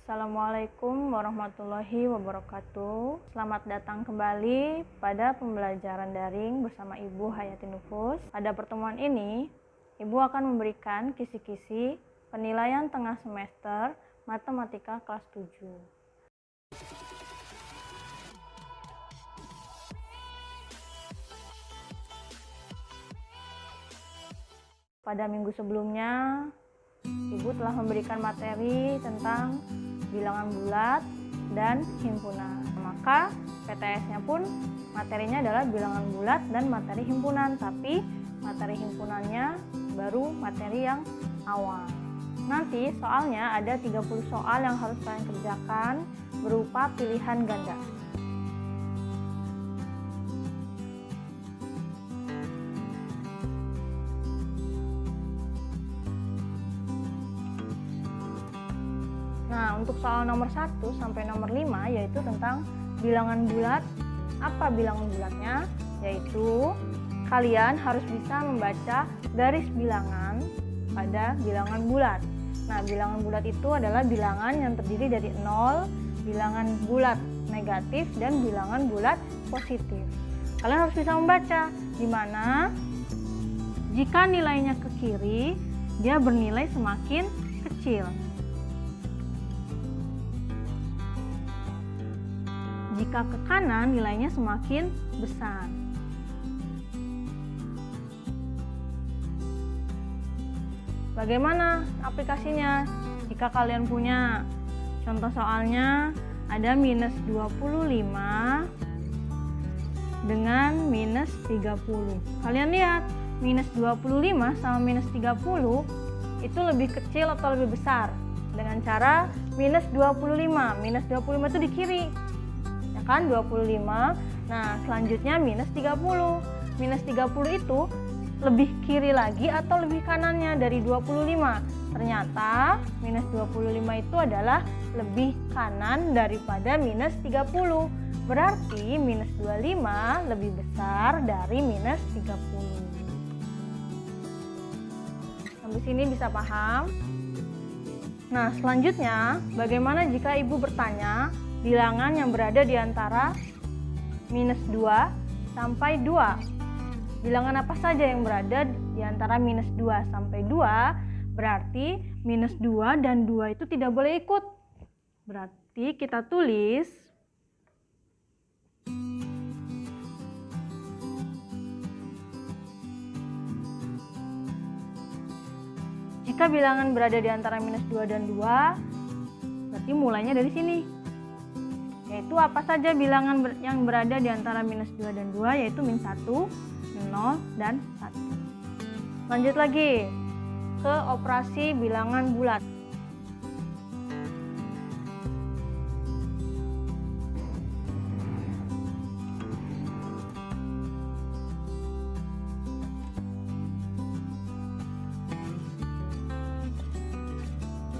Assalamualaikum warahmatullahi wabarakatuh. Selamat datang kembali pada pembelajaran daring bersama Ibu Hayati Nufus. Pada pertemuan ini, Ibu akan memberikan kisi-kisi penilaian tengah semester Matematika kelas 7. Pada minggu sebelumnya, Ibu telah memberikan materi tentang bilangan bulat dan himpunan. Maka PTS-nya pun materinya adalah bilangan bulat dan materi himpunan, tapi materi himpunannya baru materi yang awal. Nanti soalnya ada 30 soal yang harus kalian kerjakan berupa pilihan ganda. Nah, untuk soal nomor 1 sampai nomor 5 yaitu tentang bilangan bulat. Apa bilangan bulatnya? Yaitu kalian harus bisa membaca garis bilangan pada bilangan bulat. Nah, bilangan bulat itu adalah bilangan yang terdiri dari 0, bilangan bulat negatif, dan bilangan bulat positif. Kalian harus bisa membaca, di mana jika nilainya ke kiri, dia bernilai semakin kecil. Jika ke kanan, nilainya semakin besar. Bagaimana aplikasinya? Jika kalian punya contoh soalnya, ada minus 25 dengan minus 30. Kalian lihat, minus 25 sama minus 30 itu lebih kecil atau lebih besar? Dengan cara minus 25. Minus 25 itu di kiri. Kan 25. Nah, selanjutnya minus 30. Minus 30 itu lebih kiri lagi atau lebih kanannya dari 25? Ternyata minus 25 itu adalah lebih kanan daripada minus 30. Berarti minus 25 lebih besar dari minus 30. Sampai sini bisa paham? Nah, selanjutnya bagaimana jika Ibu bertanya bilangan yang berada di antara minus 2 sampai 2. Bilangan apa saja yang berada di antara minus 2 sampai 2? Berarti minus 2 dan 2 itu tidak boleh ikut. Berarti kita tulis jika bilangan berada di antara minus 2 dan 2, berarti mulainya dari sini. Yaitu apa saja bilangan yang berada di antara minus 2 dan 2, yaitu min 1, 0, dan 1. Lanjut lagi ke operasi bilangan bulat.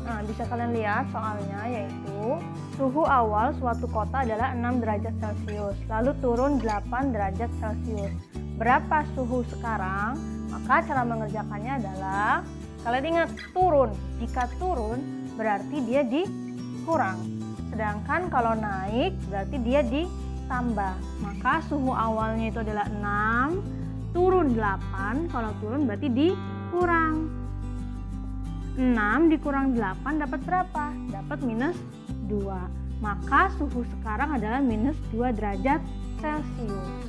Nah, bisa kalian lihat soalnya, yaitu suhu awal suatu kota adalah 6 derajat Celcius, lalu turun 8 derajat Celcius. Berapa suhu sekarang? Maka cara mengerjakannya adalah, kalian ingat turun. Jika turun berarti dia dikurang. Sedangkan kalau naik berarti dia ditambah. Maka suhu awalnya itu adalah 6, turun 8, kalau turun berarti dikurang. 6 dikurang 8 dapat berapa? Dapat minus 2. Maka suhu sekarang adalah minus 2 derajat Celcius.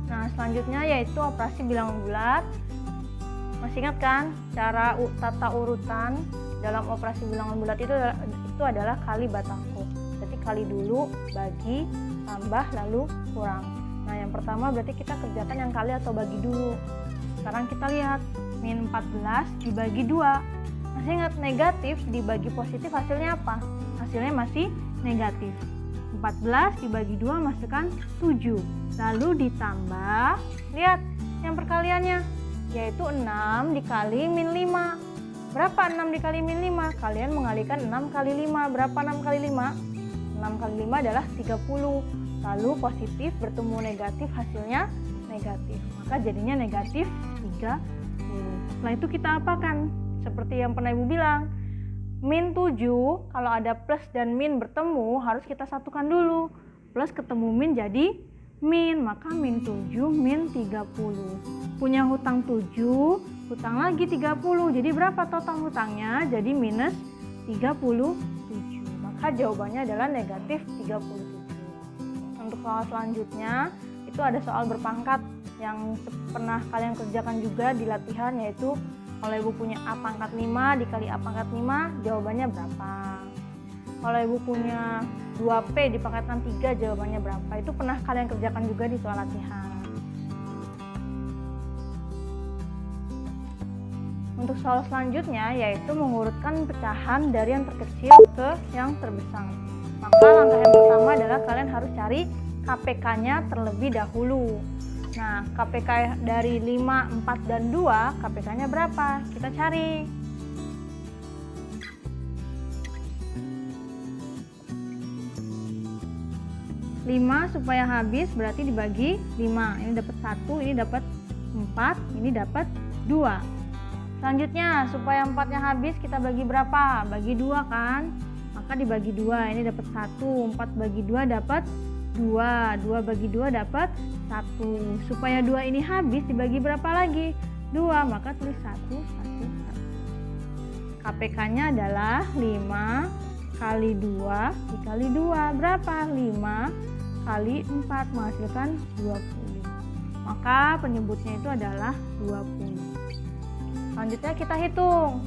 Nah, selanjutnya yaitu operasi bilangan bulat. Masih ingat kan cara tata urutan dalam operasi bilangan bulat itu adalah kali batako. Berarti kali dulu, bagi, tambah, lalu kurang. Nah, yang pertama berarti kita kerjakan yang kali atau bagi dulu. Sekarang kita lihat, min 14 dibagi 2. Masih ingat negatif dibagi positif hasilnya apa? Hasilnya masih negatif. 14 dibagi 2 masukkan 7. Lalu ditambah, lihat yang perkaliannya, yaitu 6 dikali min 5. Berapa 6 dikali min 5? Kalian mengalikan 6 kali 5. Berapa 6 kali 5? 6 kali 5 adalah 30. Lalu positif bertemu negatif hasilnya negatif. Maka jadinya negatif 30. Setelah itu kita apakan? Seperti yang pernah Ibu bilang, min 7, kalau ada plus dan min bertemu harus kita satukan dulu. Plus ketemu min jadi min, maka min 7 min 30. Punya hutang 7, hutang lagi 30. Jadi berapa total hutangnya? Jadi minus 37. Maka jawabannya adalah negatif 37. Untuk soal selanjutnya, itu ada soal berpangkat yang pernah kalian kerjakan juga di latihan, yaitu kalau Ibu punya A pangkat 5 dikali A pangkat 5, jawabannya berapa? Kalau Ibu punya 2P dipangkatkan 3, jawabannya berapa? Itu pernah kalian kerjakan juga di soal latihan. Untuk soal selanjutnya, yaitu mengurutkan pecahan dari yang terkecil ke yang terbesar. Maka langkah yang pertama adalah kalian harus cari KPK-nya terlebih dahulu. Nah, KPK dari 5, 4, dan 2, KPK-nya berapa? Kita cari. Lima supaya habis berarti dibagi 5. Ini dapat 1, ini dapat 4, ini dapat 2. Selanjutnya, supaya 4-nya habis kita bagi berapa? Bagi 2 kan? Maka dibagi 2, ini dapat 1, 4 bagi 2 dapat 2, 2 bagi 2 dapat 1. Supaya 2 ini habis dibagi berapa lagi? 2, maka tulis 1, 1, 1. KPK-nya adalah 5 kali 2 dikali 2. Berapa? 5 kali 4 menghasilkan 20. Maka penyebutnya itu adalah 20. Selanjutnya kita hitung.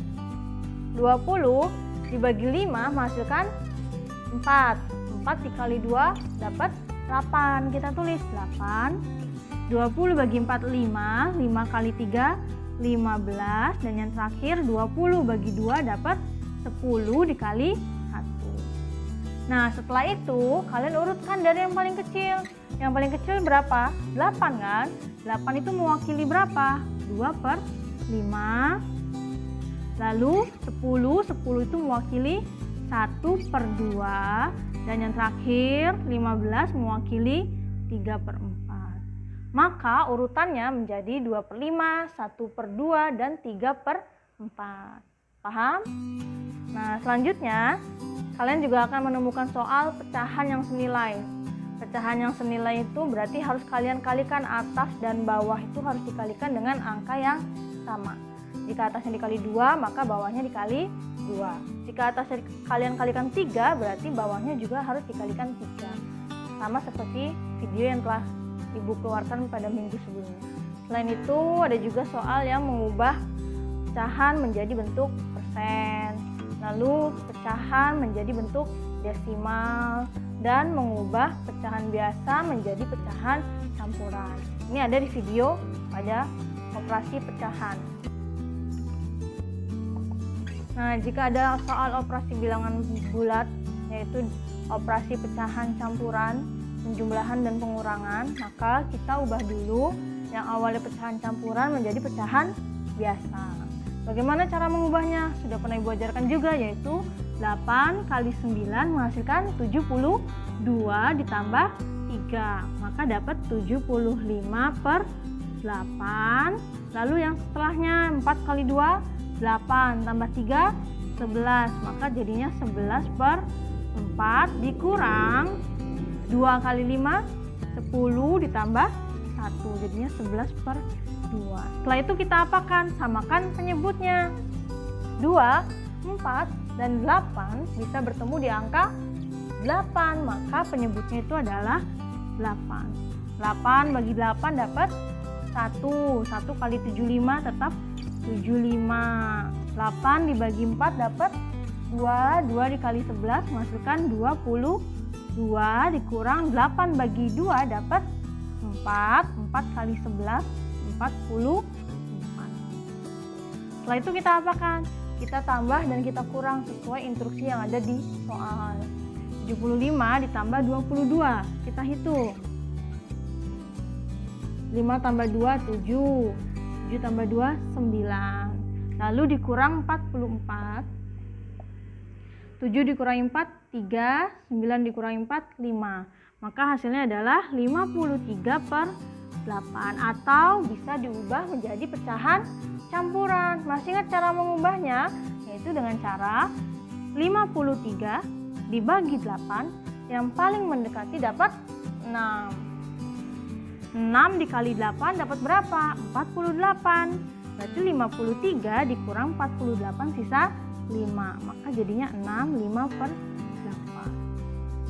20 dibagi 5 menghasilkan 4. 4 dikali 2 dapat 8. Kita tulis 8. 20 bagi 4 5. 5 kali 3 15. Dan yang terakhir 20 bagi 2 dapat 10 dikali 1. Nah, setelah itu kalian urutkan dari yang paling kecil. Yang paling kecil berapa? 8 kan? 8 itu mewakili berapa? 2/5. Lalu 10 itu mewakili 1/2. Dan yang terakhir 15 mewakili 3/4. Maka urutannya menjadi 2/5, 1/2, dan 3/4. Paham? Nah, selanjutnya kalian juga akan menemukan soal pecahan yang senilai. Pecahan yang senilai itu berarti harus kalian kalikan atas dan bawah, itu harus dikalikan dengan angka yang sama. Jika atasnya dikali 2, maka bawahnya dikali 2. Jika atasnya kalian kalikan 3, berarti bawahnya juga harus dikalikan 3. Sama seperti video yang telah Ibu keluarkan pada minggu sebelumnya. Selain itu, ada juga soal yang mengubah pecahan menjadi bentuk persen, lalu pecahan menjadi bentuk desimal, dan mengubah pecahan biasa menjadi pecahan campuran. Ini ada di video pada operasi pecahan. Nah, jika ada soal operasi bilangan bulat, yaitu operasi pecahan campuran, penjumlahan dan pengurangan, maka kita ubah dulu yang awalnya pecahan campuran menjadi pecahan biasa. Bagaimana cara mengubahnya? Sudah pernah Ibu ajarkan juga, yaitu 8 kali 9 menghasilkan 72 ditambah 3. Maka dapat 75/8. Lalu yang setelahnya 4 kali 2, 8 tambah 3, 11. Maka jadinya 11/4 dikurang 2 kali 5, 10 ditambah 1. Jadinya 11/2. Setelah itu kita apakan? Samakan penyebutnya. 2, 4, dan 8 bisa bertemu di angka 8. Maka penyebutnya itu adalah 8. 8 bagi 8 dapat 1. 1 kali 75 tetap 75. 8 dibagi 4 dapat 2. 2 dikali 11 menghasilkan 22. Dikurang 8 bagi 2 dapat 4. 4 kali 11 44. Setelah itu kita apakan? Kita tambah dan kita kurang sesuai instruksi yang ada di soal. 75 ditambah 22. Kita hitung. 5 tambah 2, 7. 7 tambah 2, 9. Lalu dikurang 44. 7 dikurangi 4, 3. 9 dikurangi 4, 5. Maka hasilnya adalah 53/8. Atau bisa diubah menjadi pecahan campuran. Masih ingat cara mengubahnya? Yaitu dengan cara 53 dibagi 8, yang paling mendekati dapat 6. 6 dikali 8 dapat berapa? 48. Berarti 53 dikurang 48 sisa 5. Maka jadinya 6, 5/8.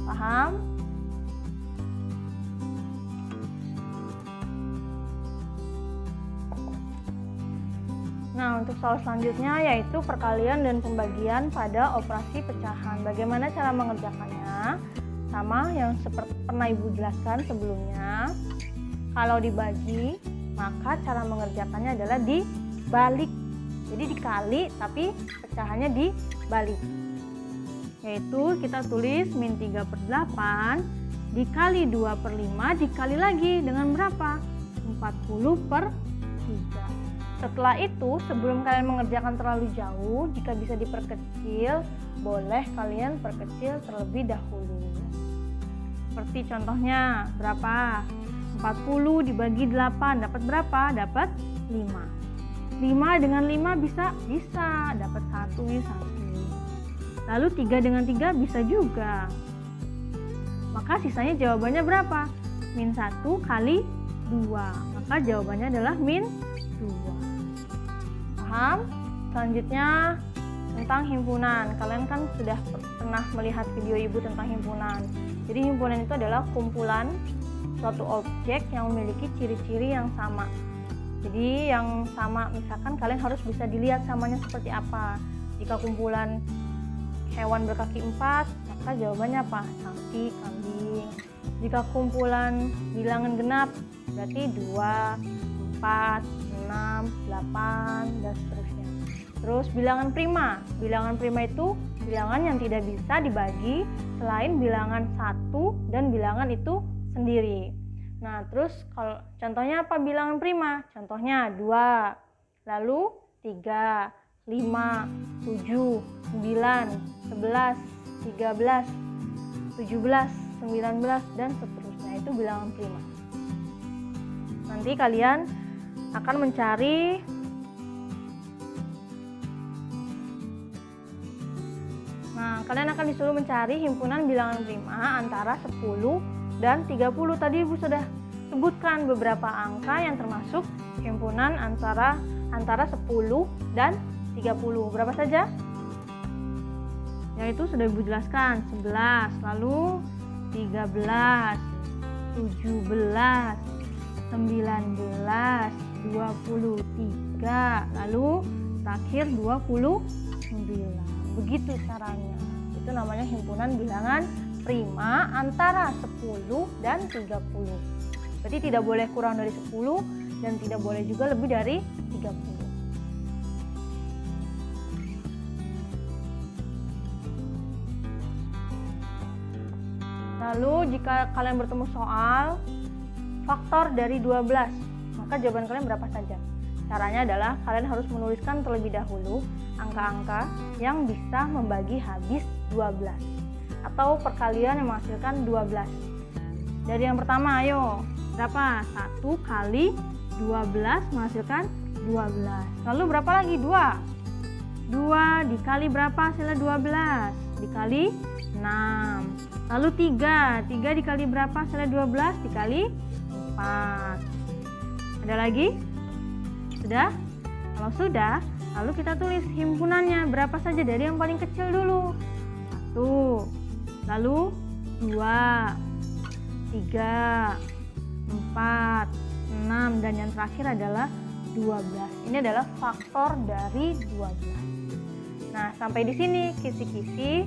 Paham? Nah, untuk soal selanjutnya yaitu perkalian dan pembagian pada operasi pecahan. Bagaimana cara mengerjakannya? Sama yang seperti pernah Ibu jelaskan sebelumnya. Kalau dibagi, maka cara mengerjakannya adalah dibalik. Jadi dikali, tapi pecahannya dibalik. Yaitu kita tulis min 3/8 dikali 2/5 dikali lagi dengan berapa? 40/3. Setelah itu, sebelum kalian mengerjakan terlalu jauh, jika bisa diperkecil, boleh kalian perkecil terlebih dahulu. Seperti contohnya, berapa? 40 dibagi 8 dapat berapa? Dapat 5. 5 dengan 5 bisa dapat 1. Lalu 3 dengan 3 bisa juga. Maka sisanya jawabannya berapa? Min 1 kali 2. Maka jawabannya adalah min 2. Paham? Selanjutnya tentang himpunan. Kalian kan sudah pernah melihat video Ibu tentang himpunan. Jadi himpunan itu adalah kumpulan suatu objek yang memiliki ciri-ciri yang sama. Jadi yang sama, misalkan kalian harus bisa dilihat samanya seperti apa. Jika kumpulan hewan berkaki 4, maka jawabannya apa? Sapi, kambing. Jika kumpulan bilangan genap, berarti 2, 4, 6, 8, dan seterusnya. Terus bilangan prima. Bilangan prima itu bilangan yang tidak bisa dibagi selain bilangan 1 dan bilangan itu sendiri. Nah, terus kalau contohnya apa bilangan prima? Contohnya 2, lalu 3, 5, 7, 9, 11, 13, 17, 19, dan seterusnya. Itu bilangan prima. Nanti kalian akan mencari kalian akan disuruh mencari himpunan bilangan prima antara 10 dan 30. Tadi Ibu sudah sebutkan beberapa angka yang termasuk himpunan antara 10 dan 30. Berapa saja? Yaitu sudah Ibu jelaskan, 11, lalu 13, 17, 19, 23, lalu terakhir 29. Begitu caranya. Itu namanya himpunan bilangan prima antara 10 dan 30. Berarti tidak boleh kurang dari 10 dan tidak boleh juga lebih dari 30. Lalu jika kalian bertemu soal faktor dari 12, maka jawaban kalian berapa saja? Caranya adalah kalian harus menuliskan terlebih dahulu angka-angka yang bisa membagi habis 12 atau perkalian yang menghasilkan 12. Dari yang pertama, ayo, berapa? 1 kali 12 menghasilkan 12. Lalu berapa lagi? 2. 2 dikali berapa hasilnya 12? Dikali 6. Lalu 3. 3 dikali berapa hasilnya 12? Dikali 4. Ada lagi? Sudah? Kalau sudah, lalu kita tulis himpunannya berapa saja dari yang paling kecil dulu. 1, lalu 2, 3, 4, 6, dan yang terakhir adalah 12. Ini adalah faktor dari 12. Nah, sampai di sini kisi-kisi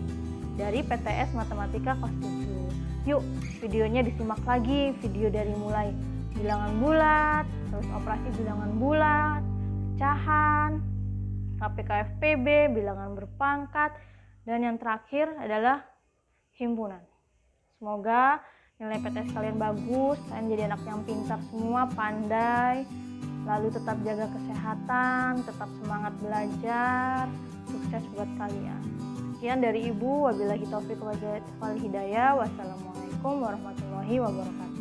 dari PTS Matematika kelas 7. Yuk, videonya disimak lagi, video dari mulai bilangan bulat, terus operasi bilangan bulat, pecahan, KPK-FPB, bilangan berpangkat, dan yang terakhir adalah himpunan. Semoga nilai PTS kalian bagus, kalian jadi anak yang pintar semua, pandai, lalu tetap jaga kesehatan, tetap semangat belajar, sukses buat kalian. Sekian dari Ibu, wabillahi taufiq wal hidayah, wassalamualaikum warahmatullahi wabarakatuh.